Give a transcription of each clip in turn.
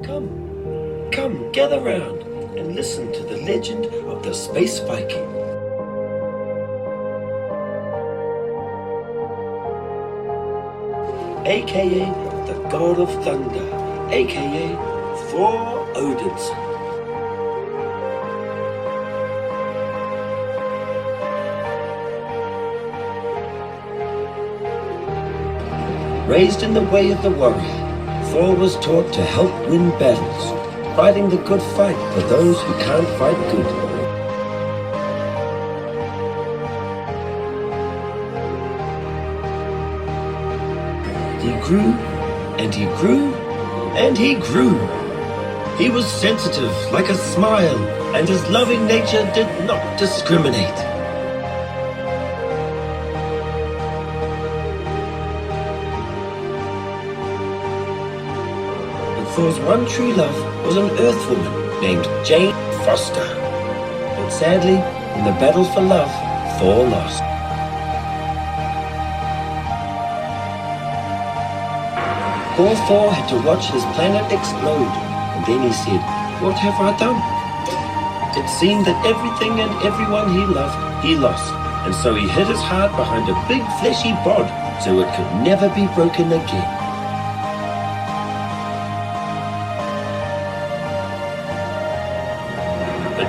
Come, gather round and listen to the legend of the Space Viking. AKA the God of Thunder, AKA Thor Odinson. Raised in the way of the warrior, Thor was taught to help win battles, fighting the good fight for those who can't fight good. He grew, and he grew, and he grew. He was sensitive like a smile, and his loving nature did not discriminate. Thor's one true love was an earthwoman named Jane Foster. But sadly, in the battle for love, Thor lost. Poor Thor had to watch his planet explode, and then he said, "What have I done?" It seemed that everything and everyone he loved, he lost, and so he hid his heart behind a big fleshy bod so it could never be broken again.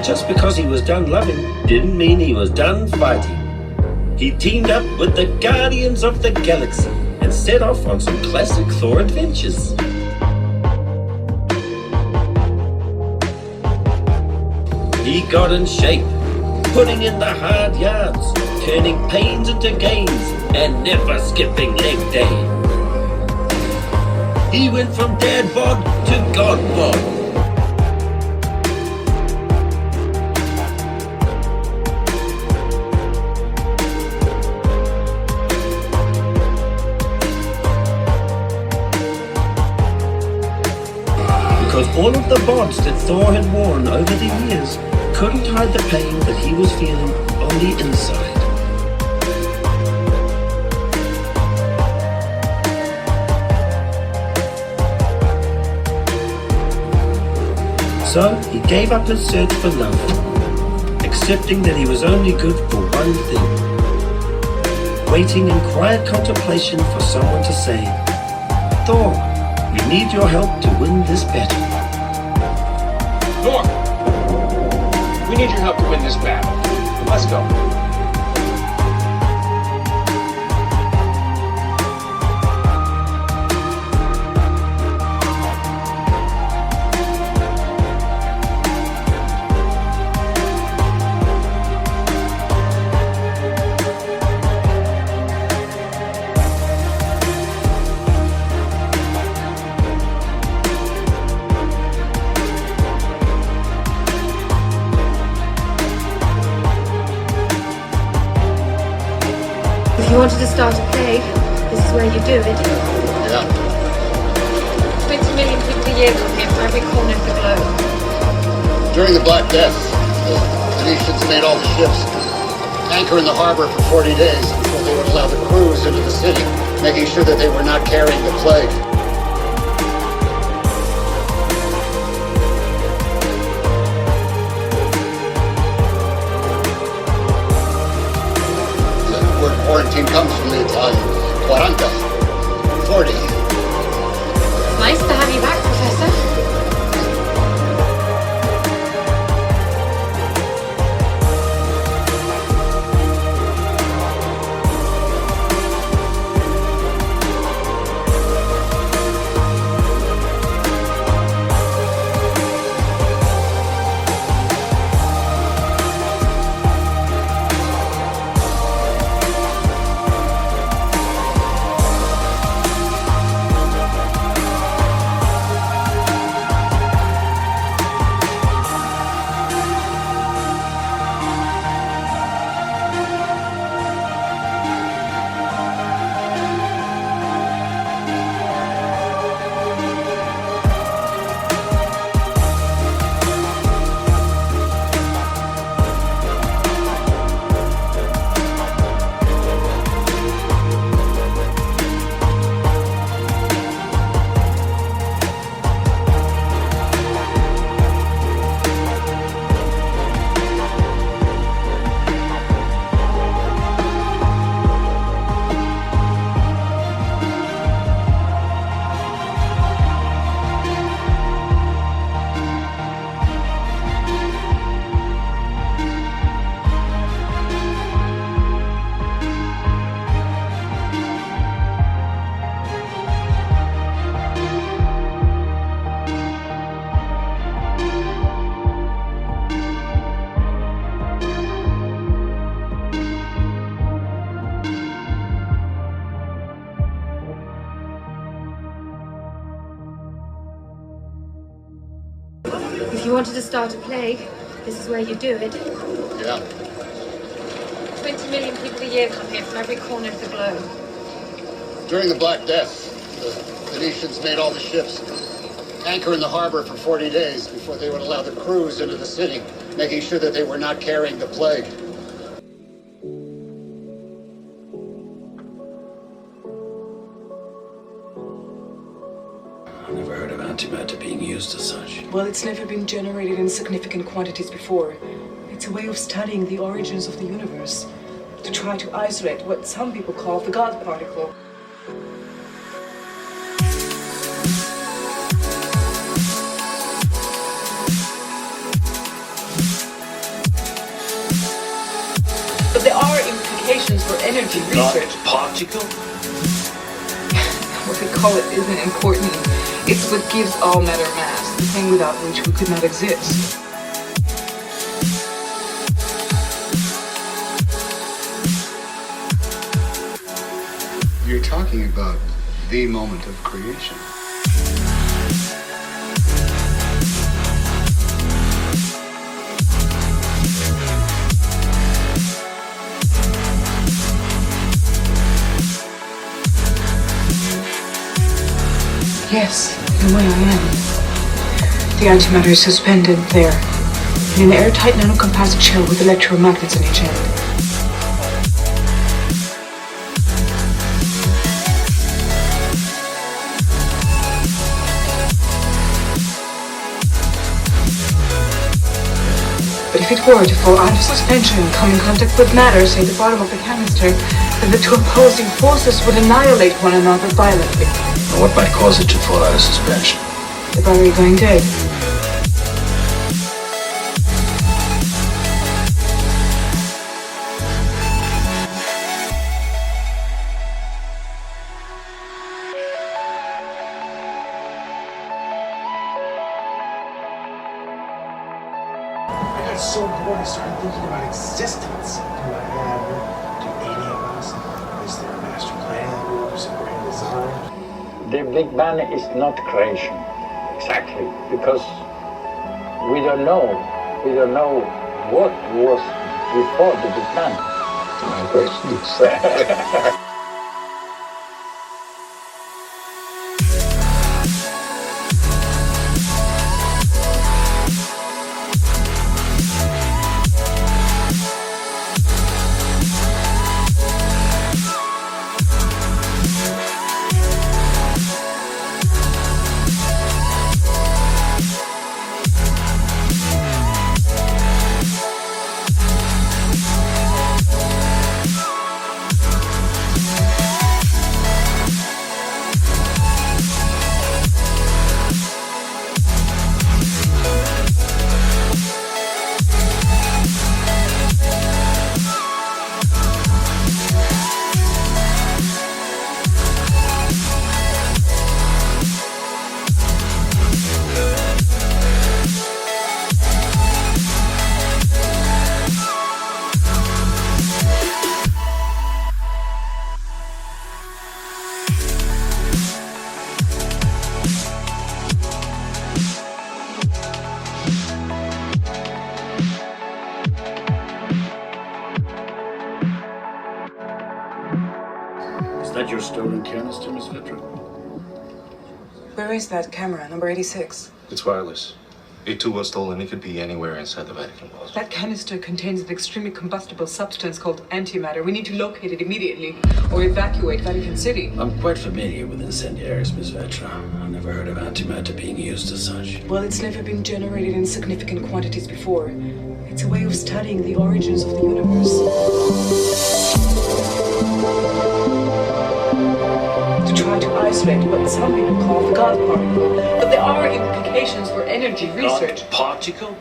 Just because he was done loving didn't mean he was done fighting. He teamed up with the Guardians of the Galaxy and set off on some classic Thor adventures. He got in shape, putting in the hard yards, turning pains into gains, and never skipping leg day. He went from dad bod to god bod. Because all of the bods that Thor had worn over the years couldn't hide the pain that he was feeling on the inside. So he gave up his search for love, accepting that he was only good for one thing, waiting in quiet contemplation for someone to say, "Thor, we need your help to win this battle." Thor! We need your help to win this battle. Let's go. If you wanted to start a plague, this is where you do it. Yeah. 20 million people a year come here from every corner of the globe. During the Black Death, the Venetians made all the ships anchor in the harbor for 40 days until they would allow the crews into the city, making sure that they were not carrying the plague. The word quarantine comes from the Italian 40. It's nice to have you back, Professor. If you wanted to start a plague, this is where you do it. Yeah. 20 million people a year come here from every corner of the globe. During the Black Death, the Venetians made all the ships anchor in the harbor for 40 days before they would allow the crews into the city, making sure that they were not carrying the plague. I never heard of antimatter being used as such. Well, it's never been generated in significant quantities before. It's a way of studying the origins of the universe, to try to isolate what some people call the God particle. But there are implications for energy research. Particle? What we call it isn't important. It's what gives all matter mass, the thing without which we could not exist. You're talking about the moment of creation. Yes, in a way I am. The antimatter is suspended there, in an airtight nanocomposite shell with electromagnets on each end. But if it were to fall out of suspension and come in contact with matter, say the bottom of the canister, then the two opposing forces would annihilate one another violently. And what might cause it to fall out of suspension? The battery going dead. I got so bored I started thinking about existence. Do I have do any of us? Is there a master plan? Is there a grand design? The Big Bang is not creation, exactly, because we don't know what was before the Big Bang. My question is. Is that your stolen canister, Miss Vetra? Where is that camera, number 86? It's wireless. It too was stolen. It could be anywhere inside the Vatican walls. That canister contains an extremely combustible substance called antimatter. We need to locate it immediately or evacuate Vatican City. I'm quite familiar with incendiaries, Miss Vetra. I never heard of antimatter being used as such. Well, it's never been generated in significant quantities before. It's a way of studying the origins of the universe. To try to isolate what some people call the God particle. But there are implications for energy research. Particle?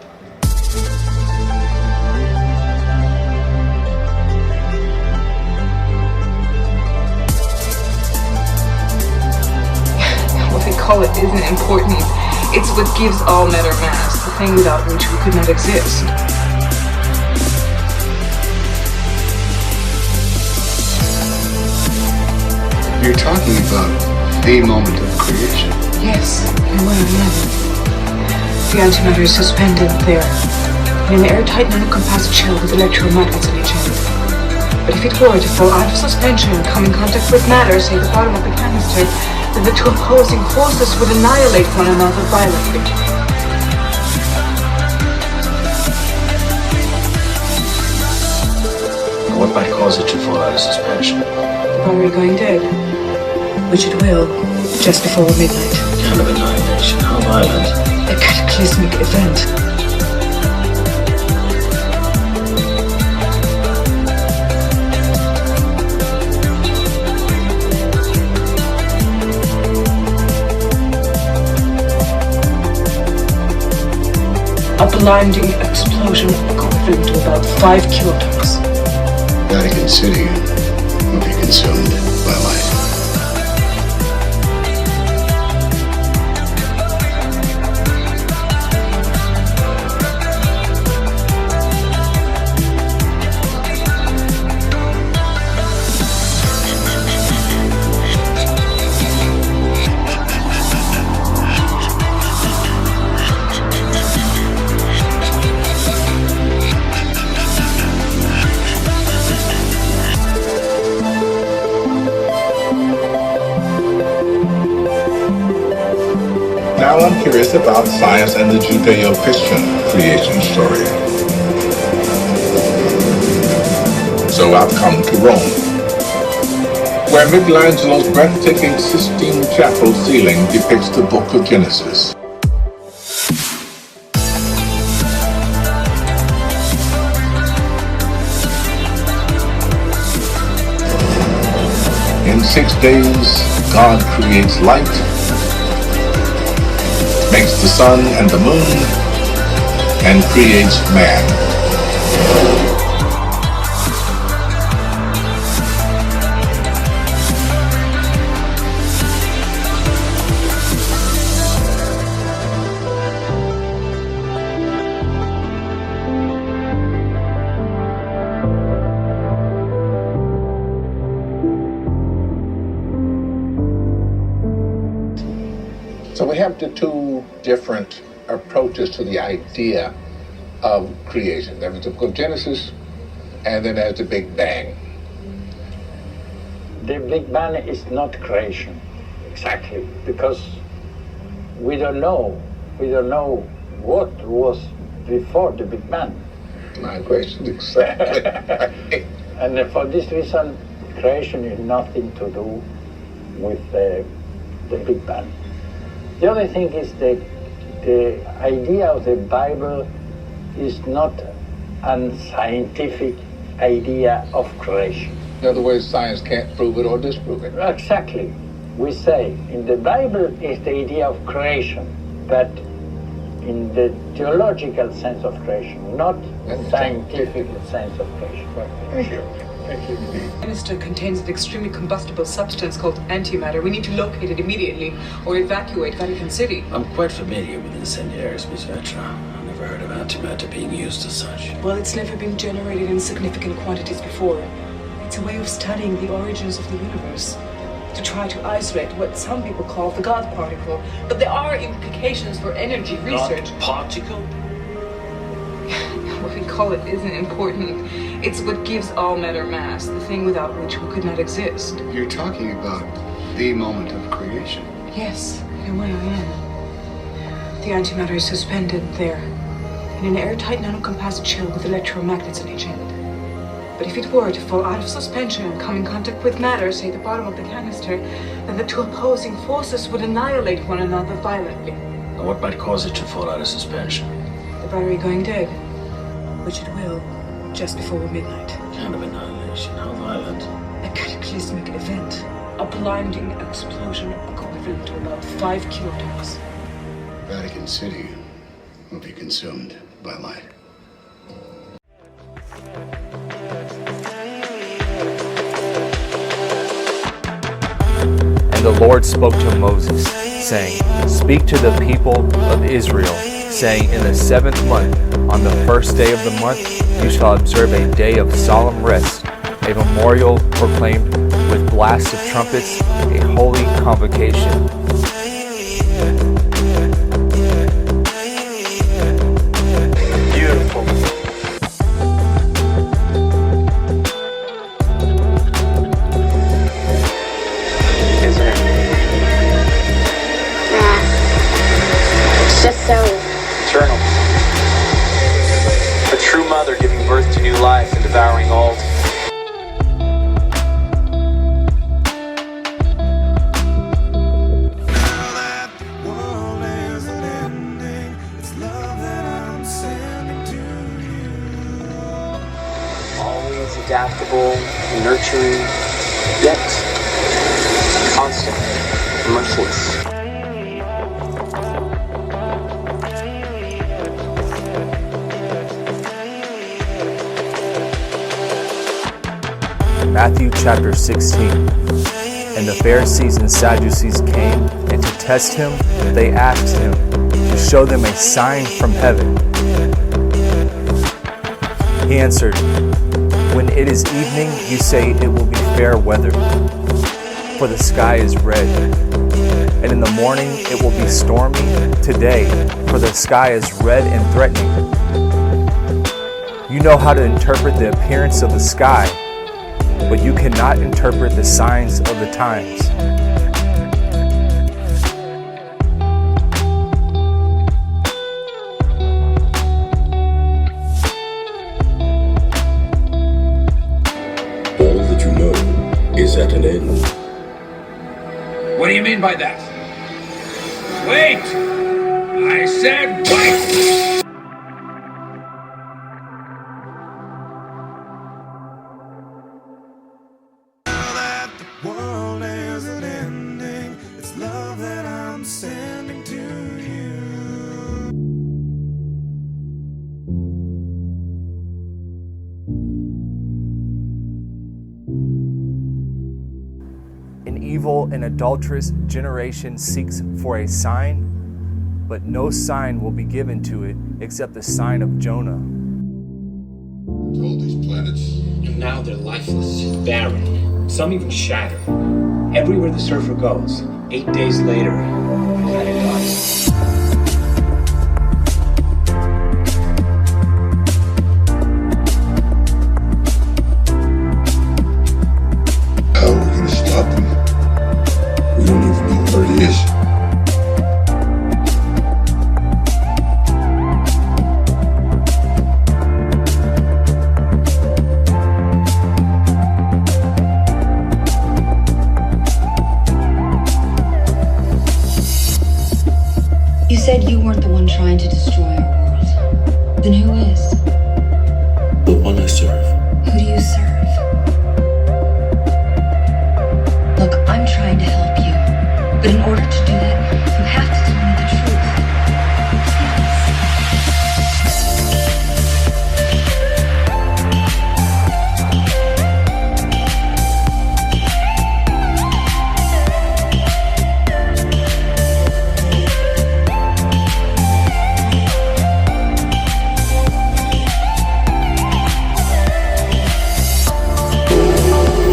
What we call it isn't important. It's what gives all matter mass, the thing without which we could not exist. You're talking about the moment of creation. Yes, in a way I am. The antimatter is suspended there, in an airtight nanocomposite shell with electromagnets on each end. But if it were to fall out of suspension and come in contact with matter, say the bottom of the canister, then the two opposing forces would annihilate one another violently. What might cause it to fall out of suspension? The battery going dead, which it will, just before midnight. Kind of annihilation. How violent? A cataclysmic event. A blinding explosion equivalent to about 5 kilotons. Vatican City will be consumed by light. Now I'm curious about science and the Judeo-Christian creation story. So I've come to Rome, where Michelangelo's breathtaking Sistine Chapel ceiling depicts the book of Genesis. In 6 days, God creates light, makes the sun and the moon, and creates man. So we have the two different approaches to the idea of creation. There was the book of Genesis, and then there's the Big Bang. The Big Bang is not creation, exactly, because we don't know what was before the Big Bang. My question exactly. And for this reason, creation is nothing to do with the Big Bang. The other thing is that the idea of the Bible is not a scientific idea of creation. In other words, science can't prove it or disprove it. Exactly. We say in the Bible is the idea of creation, but in the theological sense of creation, not the scientific sense of creation. Thank you. Thank you. The canister contains an extremely combustible substance called antimatter. We need to locate it immediately or evacuate Vatican City. I'm quite familiar with incendiaries, Miss Vetra. I've never heard of antimatter being used as such. Well, it's never been generated in significant quantities before. It's a way of studying the origins of the universe, to try to isolate what some people call the God particle. But there are implications for energy research. God particle? What we call it isn't important. It's what gives all matter mass, the thing without which we could not exist. You're talking about the moment of creation. Yes, in a way I am. The antimatter is suspended there, in an airtight nanocomposite shell with electromagnets on each end. But if it were to fall out of suspension and come in contact with matter, say the bottom of the canister, then the two opposing forces would annihilate one another violently. And what might cause it to fall out of suspension? The battery going dead, which it will, just before midnight. Kind of annihilation. How violent? A cataclysmic event. A blinding explosion equivalent to about 5 kilotons. Vatican City will be consumed by light. And the Lord spoke to Moses, saying, Speak to the people of Israel, saying, In the 7th month, on the 1st day of the month, you shall observe a day of solemn rest, a memorial proclaimed with blasts of trumpets, a holy convocation. Eternal. Eternal. A true mother giving birth to new life and devouring old. Always adaptable, nurturing, yet constant, merciless. Matthew chapter 16. And the Pharisees and Sadducees came, and to test him, they asked him to show them a sign from heaven. He answered, when it is evening, you say it will be fair weather, for the sky is red. And in the morning it will be stormy today, for the sky is red and threatening. You know how to interpret the appearance of the sky, but you cannot interpret the signs of the times. All that you know is at an end. What do you mean by that? Wait! I said wait! An evil and adulterous generation seeks for a sign, but no sign will be given to it except the sign of Jonah. All these planets. And now they're lifeless, barren. Some even shatter. Everywhere the surfer goes, 8 days later, the planet dies. How are we going to stop them? We don't even know where it is. You said you weren't the one trying to destroy our world. Then who is? The one I serve. Who do you serve? Look, I'm trying to help you. But in order to do that, you have to tell me the truth.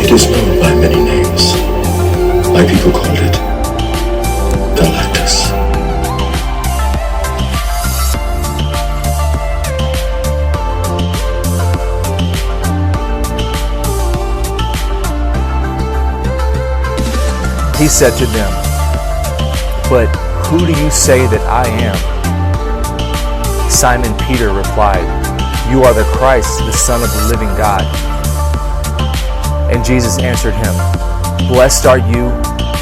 It is known by many names. My people called it Galactus. He said to them, but who do you say that I am? Simon Peter replied, you are the Christ, the Son of the living God. And Jesus answered him, blessed are you,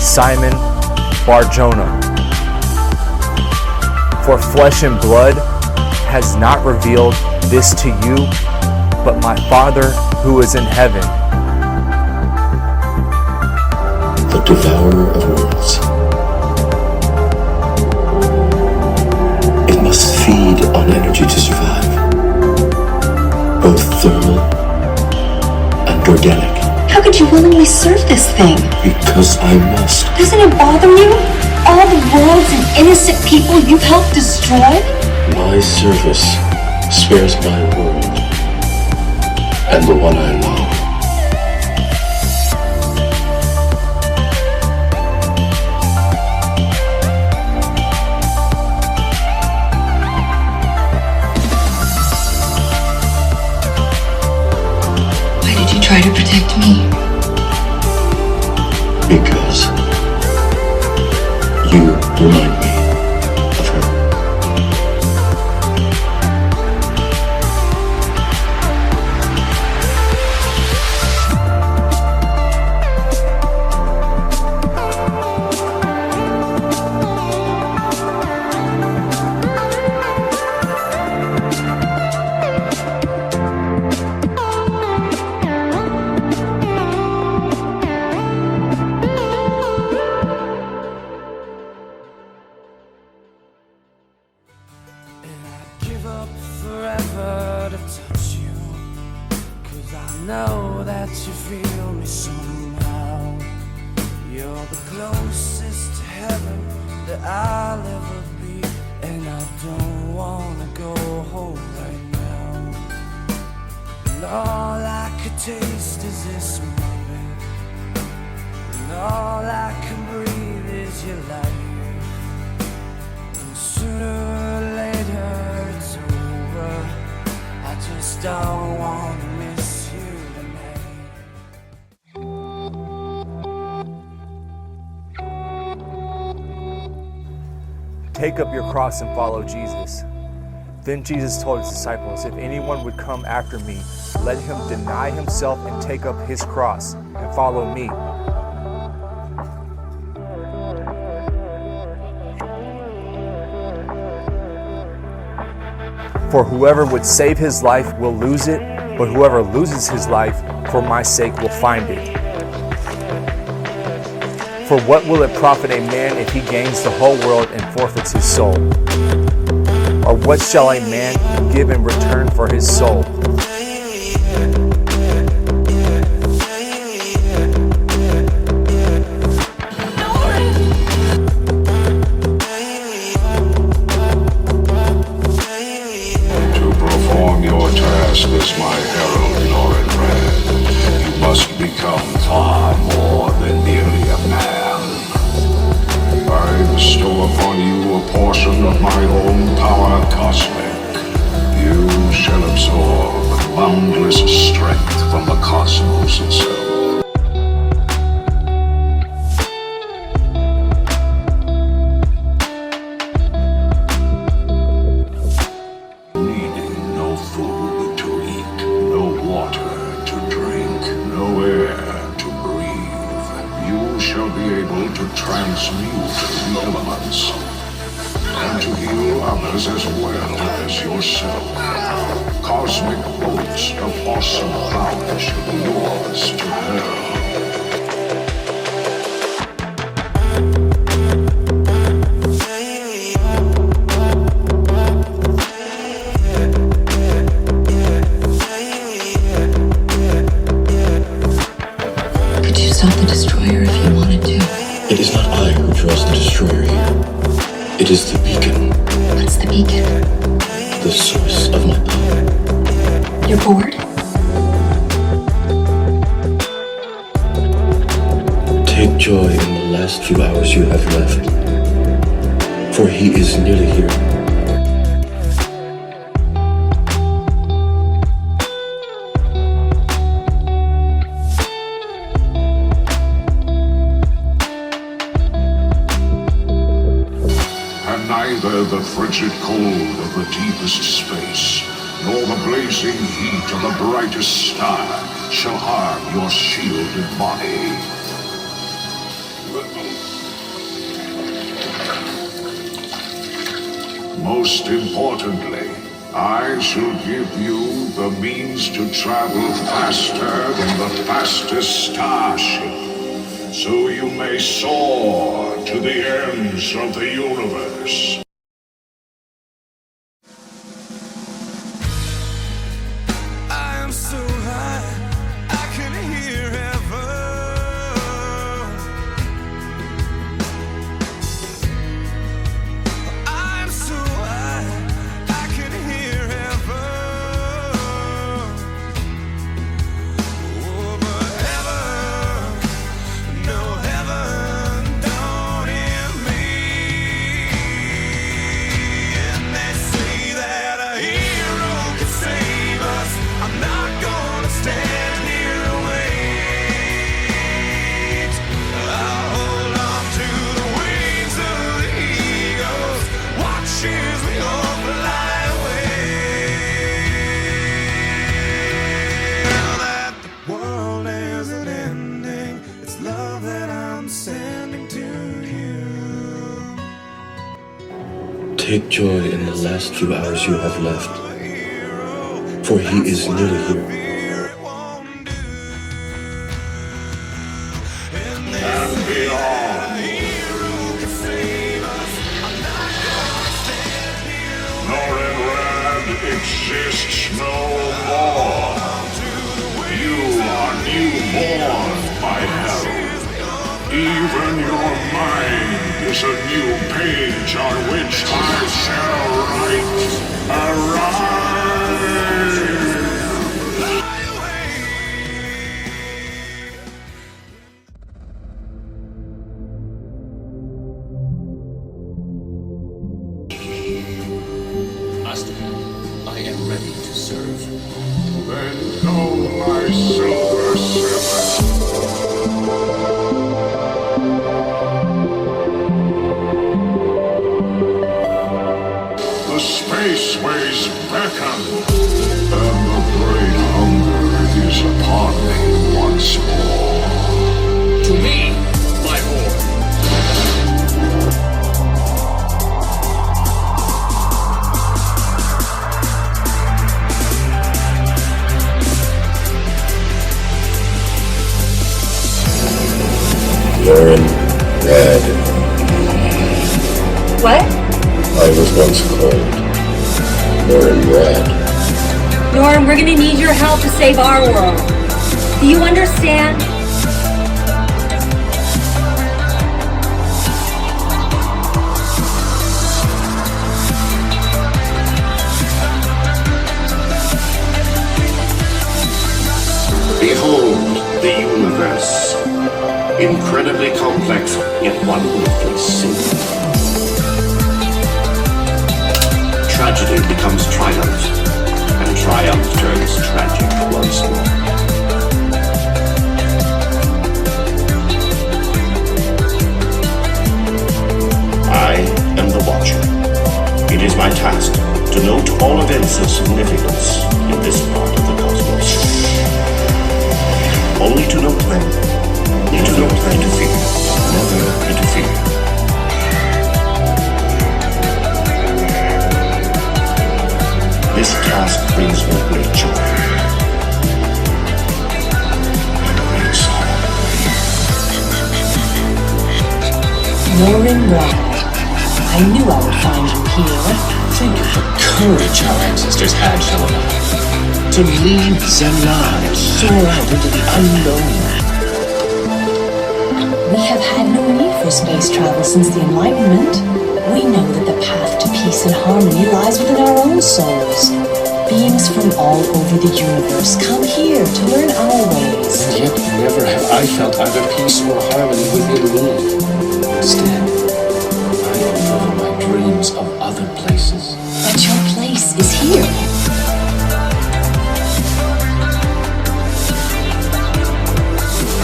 Simon Bar-Jonah. For flesh and blood has not revealed this to you, but my Father who is in heaven. The devourer of worlds. It must feed on energy to survive, both thermal and organic. How could you willingly serve this thing? Because I must. Doesn't it bother you? All the worlds and innocent people you've helped destroy? My service spares my world and the one I love. Why did you try to protect me? Because you remind me of her. forever to touch you, 'cause I know that you feel me somehow. You're the closest to heaven that I'll ever be, and I don't wanna go home right now. And all I could taste is this moment, and all I can breathe is your light. And sooner or later it's over, I just don't wanna miss you tonight. Take up your cross and follow Jesus. Then Jesus told his disciples, if anyone would come after me, let him deny himself and take up his cross and follow me. For whoever would save his life will lose it, but whoever loses his life for my sake will find it. For what will it profit a man if he gains the whole world and forfeits his soul? Or what shall a man give in return for his soul? To perform your task as my herald, Norrin Radd, you must become far more than merely a man. I bestow upon you a portion of my own power cosmic. You shall absorb boundless strength from the cosmos itself. Needing no food to eat, no water to drink, no air to breathe, you shall be able to transmute the elements and to heal others as well as yourself. Cosmic bolts of awesome power shall be yours to hurl. Could you stop the destroyer if you wanted to? It is not I who draws the destroyer here. It is the beacon. What's the beacon? The source of my power. You're bored? Take joy in the last few hours you have left, for he is nearly here. And neither the frigid cold of the deepest space, nor the blazing heat of the brightest star shall harm your shielded body. Most importantly, I shall give you the means to travel faster than the fastest starship, so you may soar to the ends of the universe. I am so high, I can hear heaven. I'm so high, I can hear heaven. Oh, but heaven, no heaven, don't hear me. And they say that a hero can save us. I'm not gonna stand here and wait. I'll hold on to the wings of the eagles, watch as we all fly away. Now that the world isn't ending, it's love that I'm sending to you. Take joy in the last few hours you have left, for he is nearly here. And beyond. Norrin Radd, it's Even your mind is a new page on which I shall write. Arise! Master, I am ready to serve. Then go, my silver servant. The spaceways beckon, and the great hunger is upon me once more. To me, my lord. Norrin, Radd. What? I was once called Norrin Radd. Norrin, we're gonna need your help to save our world. Do you understand? Behold the universe. Incredibly complex, yet wonderfully simple. Tragedy becomes triumph, and triumph turns tragic once more. I am the Watcher. It is my task to note all events of significance in this part of the cosmos. Only to note them. To not interfere. Never interfere. This task brings me great joy. And great sorrow. Norrin Radd. I knew I would find you here. Think of the courage our ancestors had, Shalom. To leave Zemla and soar out into the unknown. We have had no need for space travel since the Enlightenment. We know that the path to peace and harmony lies within our own souls. Beings from all over the universe come here to learn our ways. And yet never have I felt either peace or harmony within me. Instead, I live in my dreams of other places. But your place is here.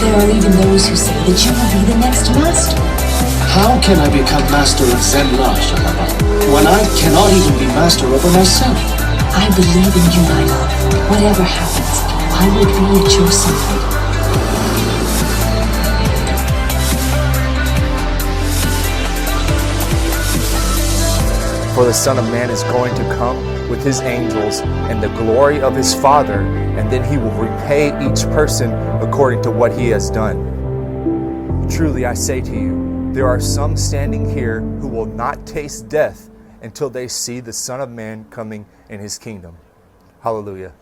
There are even those who say that you will be the next master. How can I become master of Zenla, Shalaba, when I cannot even be master over myself? I believe in you, my love. Whatever happens, I will be at your side. For the Son of Man is going to come with his angels and the glory of his Father, and then he will repay each person according to what he has done. Truly I say to you, there are some standing here who will not taste death until they see the Son of Man coming in his kingdom. Hallelujah.